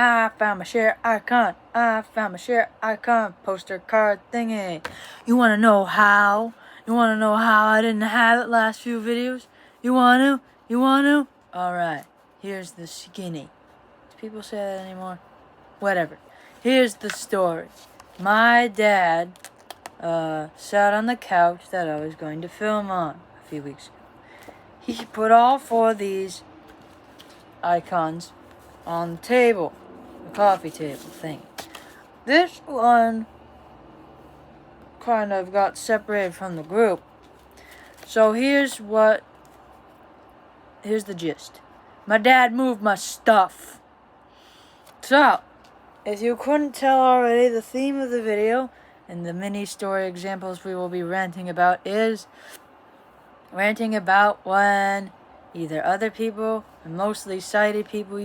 I found my share icon. I found my share icon. Poster card thingy. You wanna know how? You wanna know how I didn't have it last few videos? You want to? You want to? Alright, here's the skinny. Do people say that anymore? Whatever. Here's the story. My dad sat on the couch that I was going to film on a few weeks ago. He put all four of these icons on the table, the coffee table thing. This one kind of got separated from the group. So here's the gist. My dad moved my stuff. So, if you couldn't tell already, the theme of the video and the mini story examples we will be ranting about is ranting about when either other people, and mostly sighted people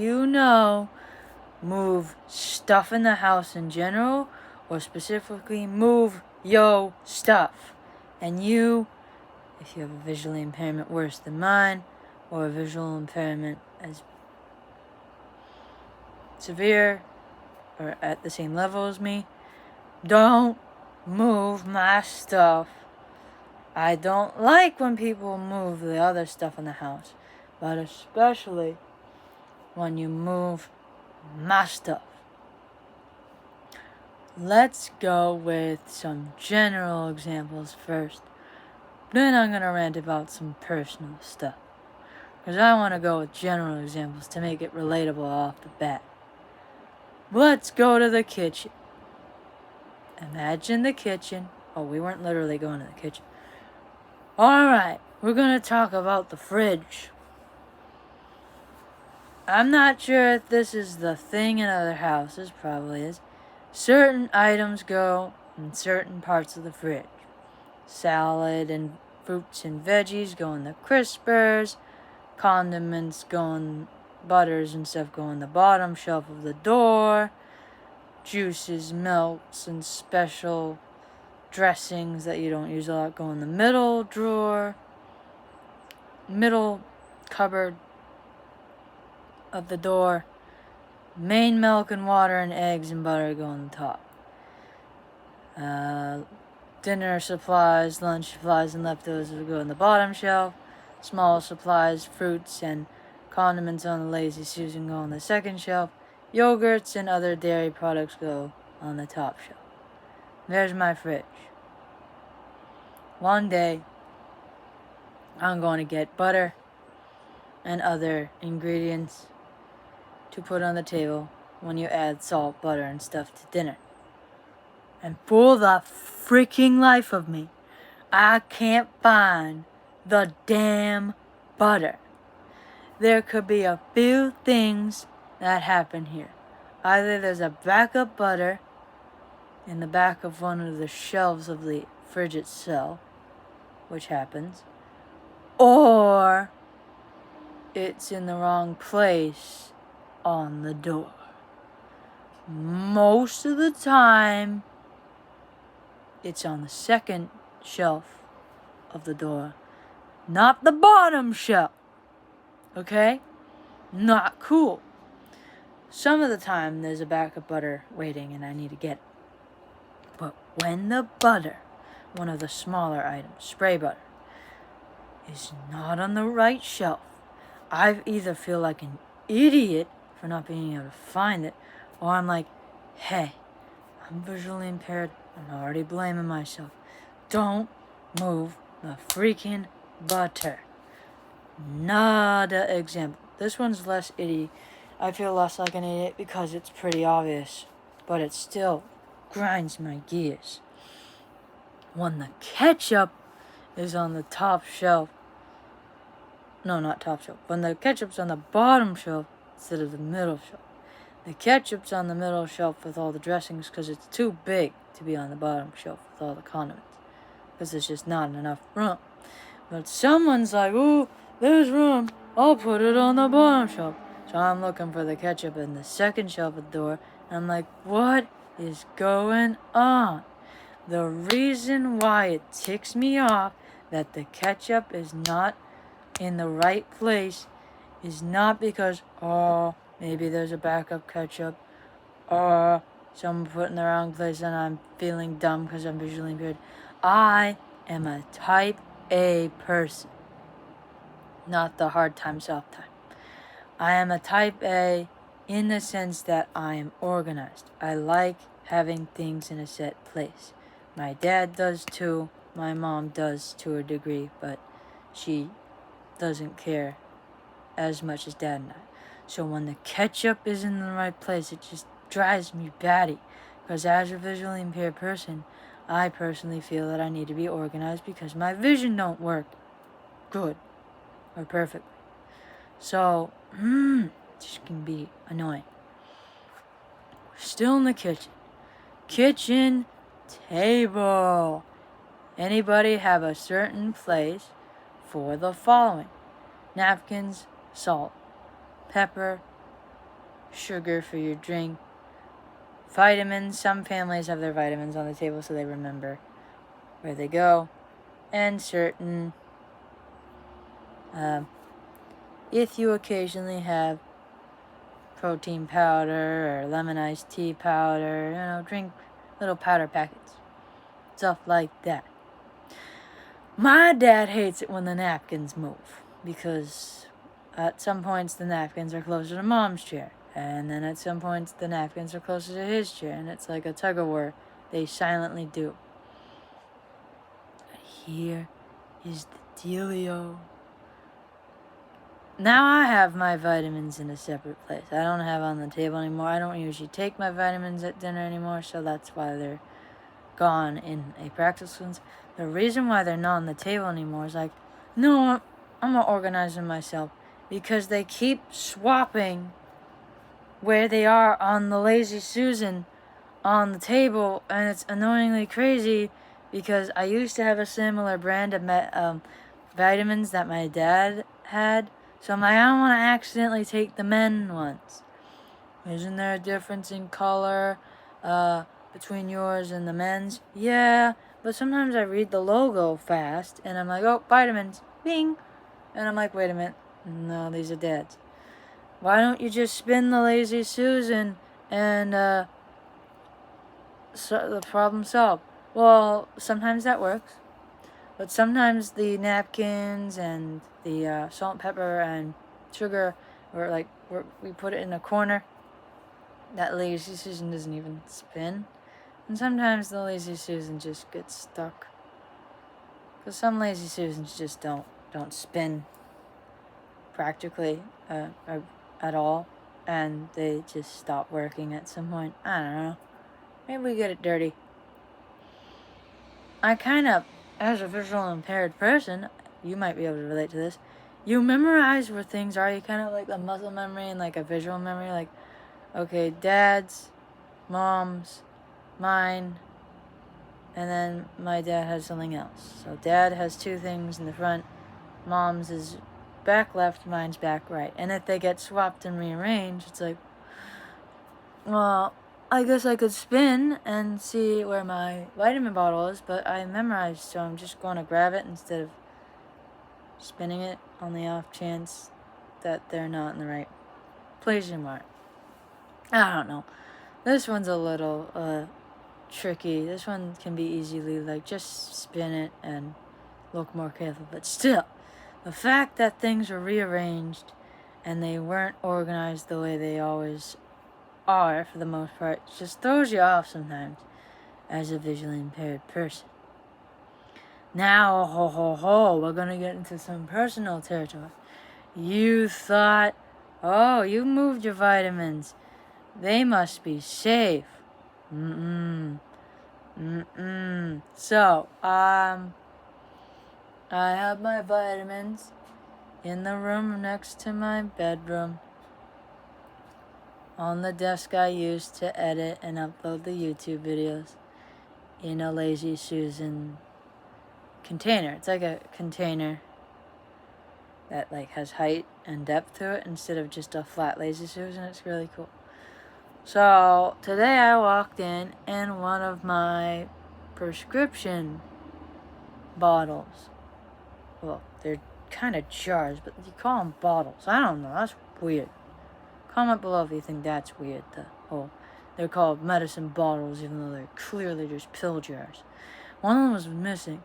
move stuff in the house in general, or specifically move yo stuff. And you, if you have a visual impairment worse than mine, or a visual impairment as severe or at the same level as me, don't move my stuff. I don't like when people move the other stuff in the house, but especially when you move my stuff. Let's go with some general examples first. Then I'm going to rant about some personal stuff, because I want to go with general examples to make it relatable off the bat. Let's go to the kitchen. Imagine the kitchen. Oh, we weren't literally going to the kitchen. Alright, we're going to talk about the fridge. I'm not sure if this is the thing in other houses, probably is. Certain items go in certain parts of the fridge. Salad and fruits and veggies go in the crispers. Condiments go in, butters and stuff go in the bottom shelf of the door. Juices, milks, and special dressings that you don't use a lot go in the middle drawer. Middle cupboard of the door. Main milk and water and eggs and butter go on the top. Dinner supplies, lunch supplies, and leftovers will go on the bottom shelf. Small supplies, fruits, and condiments on the Lazy Susan go on the second shelf. Yogurts and other dairy products go on the top shelf. There's my fridge. One day, I'm going to get butter and other ingredients to put on the table when you add salt, butter, and stuff to dinner. And for the freaking life of me, I can't find the damn butter. There could be a few things that happen here. Either there's a backup butter in the back of one of the shelves of the fridge itself, which happens, or it's in the wrong place on the door. Most of the time, it's on the second shelf of the door, not the bottom shelf. Okay? Not cool. Some of the time, there's a backup butter waiting and I need to get it. But when the butter, one of the smaller items, spray butter, is not on the right shelf, I either feel like an idiot for not being able to find it, or I'm like, hey, I'm visually impaired, I'm already blaming myself. Don't move the freaking butter. Nada example. This one's less idiot. I feel less like an idiot because it's pretty obvious, but it still grinds my gears. When the ketchup is on the top shelf, no, not top shelf, when the ketchup's on the bottom shelf instead of the middle shelf. The ketchup's on the middle shelf with all the dressings because it's too big to be on the bottom shelf with all the condiments, because there's just not enough room. But someone's like, ooh, there's room, I'll put it on the bottom shelf. So I'm looking for the ketchup in the second shelf of the door, and I'm like, what is going on? The reason why it ticks me off that the ketchup is not in the right place is not because, oh, Maybe there's a backup ketchup, or someone put in the wrong place and I'm feeling dumb because I'm visually impaired. I am a type A person, not the hard time, soft time. I am a type A in the sense that I am organized. I like having things in a set place. My dad does too. My mom does to a degree, but she doesn't care as much as Dad and I. So when the ketchup is in the right place, it just drives me batty. Because as a visually impaired person, I personally feel that I need to be organized because my vision don't work good or perfect. So, this can be annoying. We're still in the kitchen. Kitchen table. Anybody have a certain place for the following? Napkins, salt, pepper, sugar for your drink, vitamins. Some families have their vitamins on the table so they remember where they go. And certain, if you occasionally have protein powder or lemon iced tea powder, drink little powder packets. Stuff like that. My dad hates it when the napkins move because at some points the napkins are closer to Mom's chair, and then at some points the napkins are closer to his chair, and it's like a tug of war. They silently do. Here is the dealio. Now I have my vitamins in a separate place. I don't have on the table anymore. I don't usually take my vitamins at dinner anymore, so that's why they're gone in a practice sense. The reason why they're not on the table anymore is like, no, I'm not organizing myself because they keep swapping where they are on the Lazy Susan on the table, and it's annoyingly crazy because I used to have a similar brand of vitamins that my dad had, so I'm like, I don't want to accidentally take the men ones. Isn't there a difference in color between yours and the men's? Yeah, but sometimes I read the logo fast and I'm like, oh, vitamins, bing. And I'm like, wait a minute, no, these are Dad's. Why don't you just spin the Lazy Susan and so the problem solved? Well, sometimes that works, but sometimes the napkins and the salt and pepper and sugar, we put it in a corner. That Lazy Susan doesn't even spin. And sometimes the Lazy Susan just gets stuck. Because some Lazy Susans just don't spin practically at all. And they just stop working at some point. I don't know. Maybe we get it dirty. I kind of, as a visual impaired person, you might be able to relate to this. You memorize where things are. You kind of like a muscle memory and like a visual memory. Like, okay, Dad's, Mom's, mine, and then my dad has something else. So Dad has two things in the front. Mom's is back left, mine's back right. And if they get swapped and rearranged, it's like, well, I guess I could spin and see where my vitamin bottle is, but I memorized, so I'm just going to grab it instead of spinning it on the off chance that they're not in the right place anymore. I don't know. This one's a little tricky. This one can be easily like just spin it and look more careful, but still, the fact that things were rearranged and they weren't organized the way they always are for the most part just throws you off sometimes as a visually impaired person. Now, we're gonna get into some personal territory. You thought, oh, you moved your vitamins, they must be safe. So, I have my vitamins in the room next to my bedroom on the desk I use to edit and upload the YouTube videos in a Lazy Susan container. It's like a container that like has height and depth to it instead of just a flat Lazy Susan. It's really cool. So today I walked in and one of my prescription bottles, well, they're kind of jars, but you call them bottles. I don't know, that's weird. Comment below if you think that's weird. They're called medicine bottles, even though they're clearly just pill jars. One of them was missing.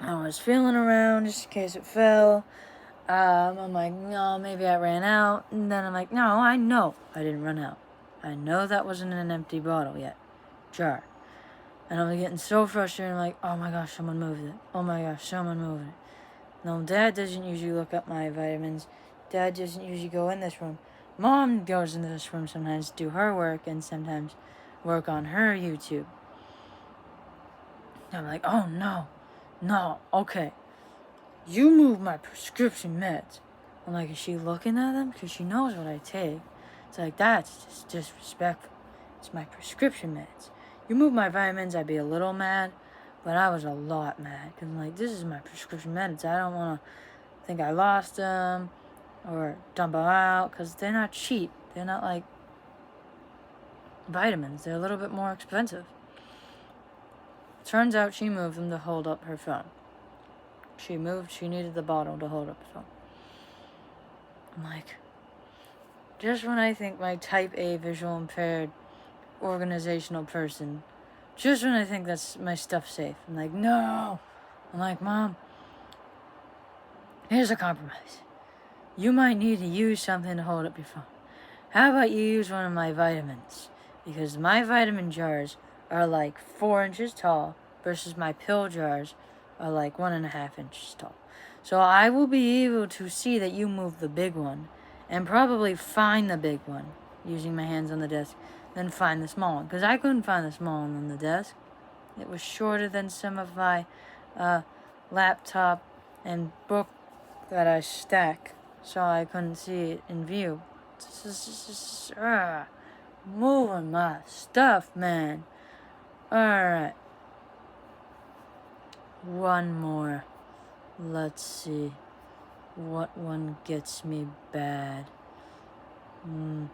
I was feeling around just in case it fell. I'm like, no, maybe I ran out. And then I'm like, no, I know I didn't run out. I know that wasn't an empty bottle yet. Jar. And I'm getting so frustrated. I'm like, oh my gosh, someone moved it. Oh my gosh, someone moved it. No, Dad doesn't usually look up my vitamins. Dad doesn't usually go in this room. Mom goes into this room sometimes to do her work and sometimes work on her YouTube. I'm like, oh no, okay. You move my prescription meds. I'm like, is she looking at them? Because she knows what I take. It's like, that's just disrespectful. It's my prescription meds. You move my vitamins, I'd be a little mad. But I was a lot mad. Because I'm like, this is my prescription meds. I don't want to think I lost them or dump them out. Because they're not cheap. They're not like vitamins. They're a little bit more expensive. Turns out she moved them to hold up her phone. She needed the bottle to hold up the phone. I'm like, just when I think my type A visual impaired organizational person, just when I think that's my stuff safe, I'm like, no. I'm like, Mom, here's a compromise. You might need to use something to hold up your phone. How about you use one of my vitamins? Because my vitamin jars are like 4 inches tall versus my pill jars are like 1.5 inches tall. So I will be able to see that you move the big one and probably find the big one using my hands on the desk, then find the small one. Because I couldn't find the small one on the desk. It was shorter than some of my laptop and book that I stack, so I couldn't see it in view. Moving my stuff, man. Alright. One more. Let's see. What one gets me bad?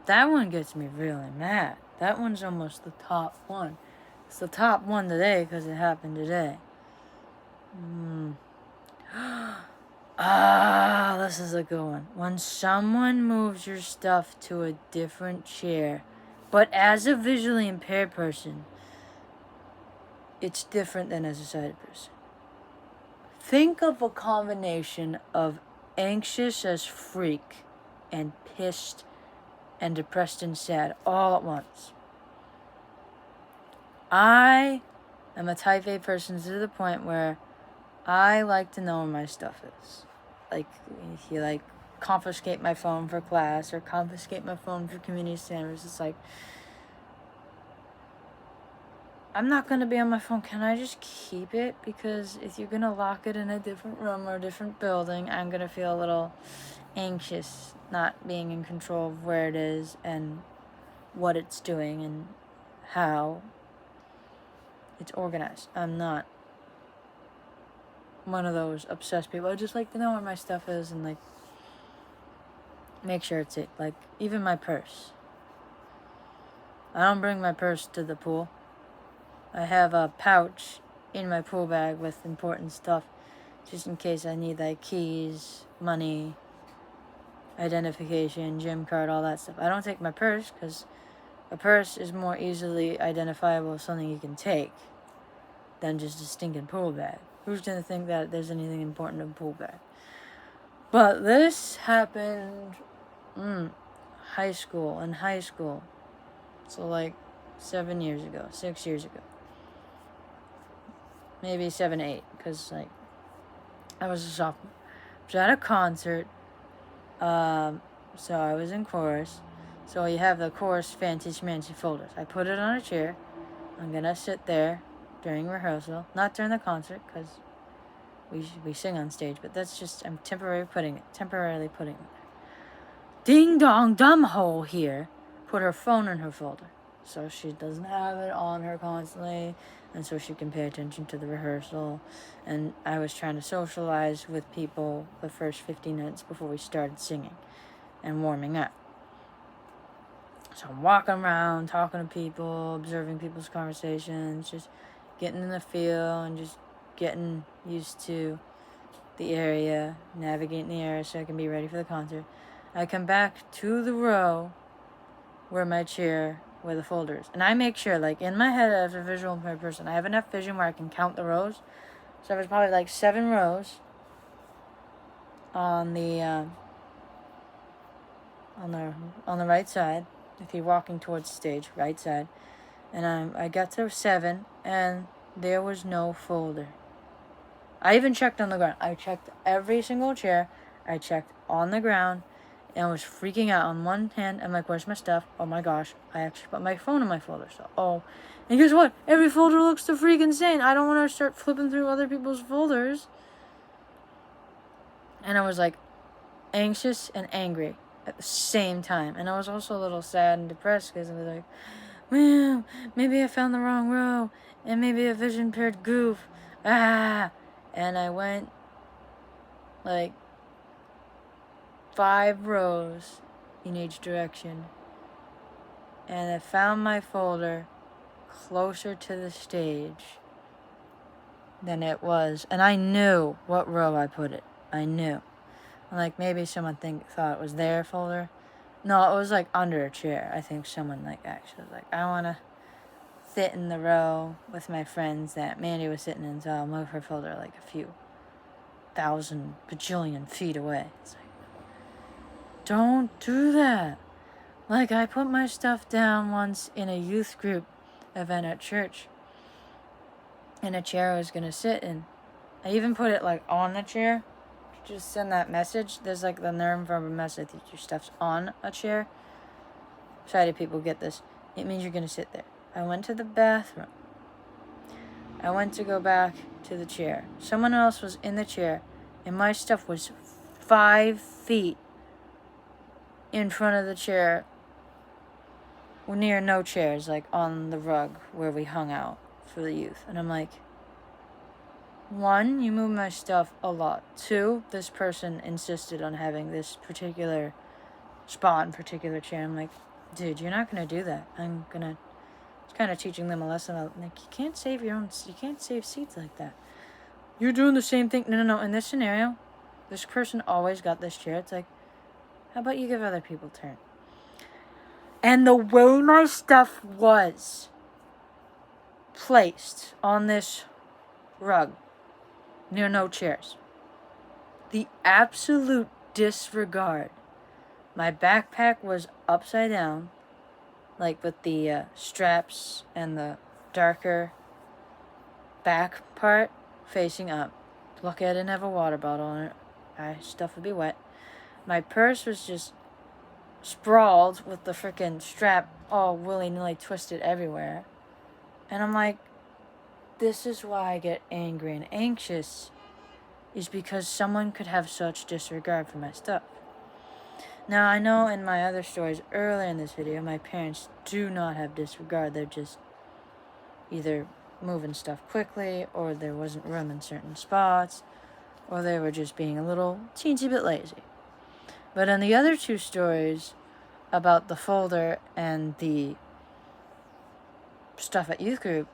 That one gets me really mad. That one's almost the top one. It's the top one today because it happened today. This is a good one. When someone moves your stuff to a different chair, but as a visually impaired person, it's different than as a sighted person. Think of a combination of anxious as freak and pissed and depressed and sad all at once. I am a type A person to the point where I like to know where my stuff is. Like, if you like confiscate my phone for class or confiscate my phone for community standards, it's like, I'm not going to be on my phone. Can I just keep it? Because if you're going to lock it in a different room or a different building, I'm going to feel a little anxious not being in control of where it is and what it's doing and how it's organized. I'm not one of those obsessed people. I just like to know where my stuff is and like make sure it's safe. Like even my purse. I don't bring my purse to the pool. I have a pouch in my pool bag with important stuff just in case I need like keys, money, identification, gym card, all that stuff. I don't take my purse because a purse is more easily identifiable as something you can take than just a stinking pool bag. Who's going to think that there's anything important in a pool bag? But this happened in high school. So like 7 years ago, 6 years ago. Maybe 7, 8, because like I was a sophomore. I was at a concert, so I was in chorus. So you have the chorus fancy schmancy folders. I put it on a chair. I'm gonna sit there during rehearsal, not during the concert, because we sing on stage. But that's just I'm temporarily putting it there. Ding dong dumb hole here. Put her phone in her folder, so she doesn't have it on her constantly, and so she can pay attention to the rehearsal. And I was trying to socialize with people the first 15 minutes before we started singing and warming up. So I'm walking around, talking to people, observing people's conversations, just getting in the feel and just getting used to the area, navigating the area so I can be ready for the concert. I come back to the row where the folder is. And I make sure, like, in my head as a visual impaired person, I have enough vision where I can count the rows. So there's probably like 7 rows on the right side. If you're walking towards the stage, right side. And I got to 7, and there was no folder. I even checked on the ground. I checked every single chair. I checked on the ground, and I was freaking out. On one hand, I'm like, where's my stuff? Oh my gosh, I actually put my phone in my folder. So, and guess what? Every folder looks the freaking same. I don't want to start flipping through other people's folders. And I was like anxious and angry at the same time. And I was also a little sad and depressed because I was like, well, maybe I found the wrong row, and maybe a vision impaired goof. And I went like 5 rows in each direction, and I found my folder closer to the stage than it was, and I knew what row I put it. I knew. Like, maybe someone thought it was their folder. No, it was like under a chair. I think someone like actually was like, I want to sit in the row with my friends that Mandy was sitting in, so I'll move her folder like a few thousand bajillion feet away. It's like, don't do that. Like, I put my stuff down once in a youth group event at church, in a chair I was gonna sit in. I even put it like on the chair. Just send that message. There's like the nonverbal message that your stuff's on a chair. Sighted people get this. It means you're gonna sit there. I went to the bathroom. I went to go back to the chair. Someone else was in the chair, and my stuff was 5 feet in front of the chair, near no chairs, like on the rug where we hung out for the youth. And I'm like, 1, you move my stuff a lot. 2, this person insisted on having this particular spot and particular chair. I'm like, dude, you're not gonna do that. It's kind of teaching them a lesson about, like, you can't save seats like that. You're doing the same thing. No. In this scenario, this person always got this chair. It's like, how about you give other people a turn? And the way my stuff was placed on this rug, near no chairs, the absolute disregard. My backpack was upside down, like with the straps and the darker back part facing up. Lucky I didn't have a water bottle in it. My stuff would be wet. My purse was just sprawled with the frickin' strap all willy-nilly twisted everywhere. And I'm like, this is why I get angry and anxious, is because someone could have such disregard for my stuff. Now, I know in my other stories earlier in this video, my parents do not have disregard. They're just either moving stuff quickly, or there wasn't room in certain spots, or they were just being a little teensy bit lazy. But in the other 2 stories about the folder and the stuff at youth group,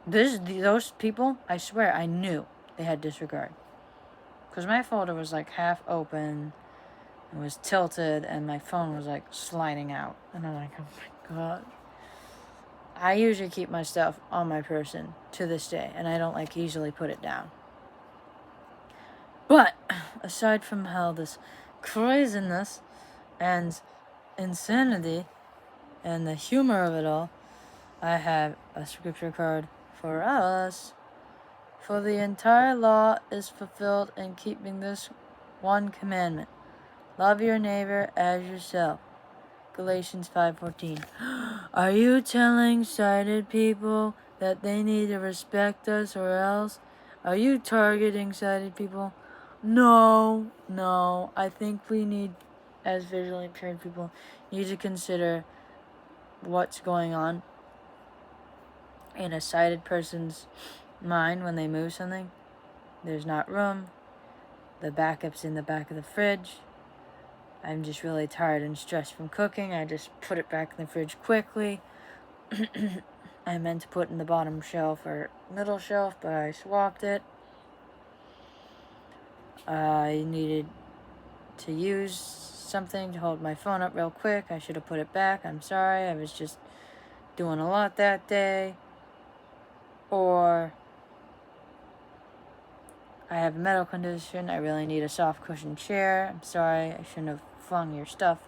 those people, I swear, I knew they had disregard. Because my folder was like half open, it was tilted, and my phone was like sliding out. And I'm like, oh my god. I usually keep my stuff on my person to this day, and I don't like easily put it down. But aside from how this craziness and insanity and the humor of it all, I have a scripture card for us. For the entire law is fulfilled in keeping this one commandment: love your neighbor as yourself. Galatians 5:14. Are you telling sighted people that they need to respect us or else? Are you targeting sighted people? No. I think we need, as visually impaired people, need to consider what's going on in a sighted person's mind when they move something. There's not room. The backup's in the back of the fridge. I'm just really tired and stressed from cooking. I just put it back in the fridge quickly. I meant to put in the bottom shelf or middle shelf, but I swapped it. I needed to use something to hold my phone up real quick. I should have put it back. I'm sorry. I was just doing a lot that day. Or I have a medical condition. I really need a soft cushion chair. I'm sorry. I shouldn't have flung your stuff.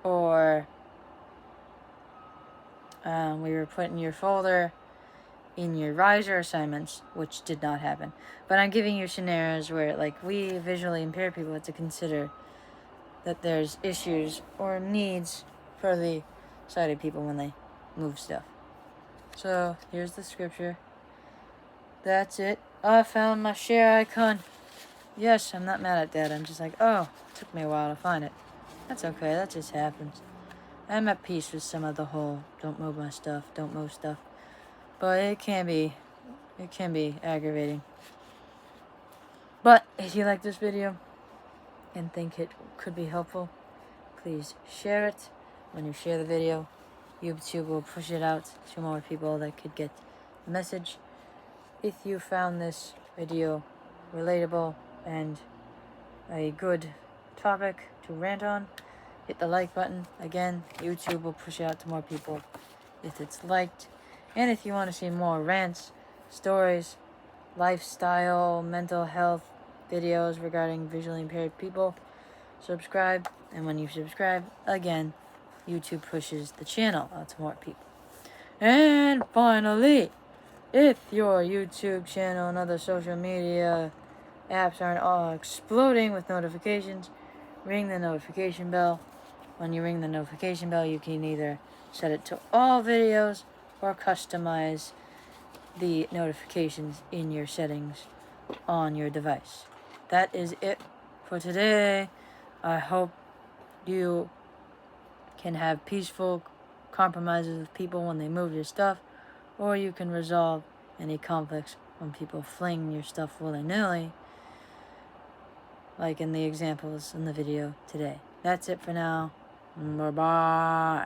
Or we were putting your folder in your riser assignments, which did not happen. But I'm giving you scenarios where, like, we visually impaired people have to consider that there's issues or needs for the sighted people when they move stuff. So here's the scripture. That's it. I found my share icon. Yes, I'm not mad at that. I'm just like, oh, it took me a while to find it. That's okay. That just happens. I'm at peace with some of the whole don't move my stuff, don't move stuff. But it can be aggravating. But if you like this video and think it could be helpful, please share it. When you share the video, YouTube will push it out to more people that could get the message. If you found this video relatable and a good topic to rant on, hit the like button. Again, YouTube will push it out to more people if it's liked. And if you want to see more rants, stories, lifestyle, mental health videos regarding visually impaired people, subscribe. And when you subscribe, again, YouTube pushes the channel out to more people. And finally, if your YouTube channel and other social media apps aren't all exploding with notifications, ring the notification bell. When you ring the notification bell, you can either set it to all videos or customize the notifications in your settings on your device. That is it for today. I hope you can have peaceful compromises with people when they move your stuff, or you can resolve any conflicts when people fling your stuff willy-nilly, like in the examples in the video today. That's it for now. Bye-bye.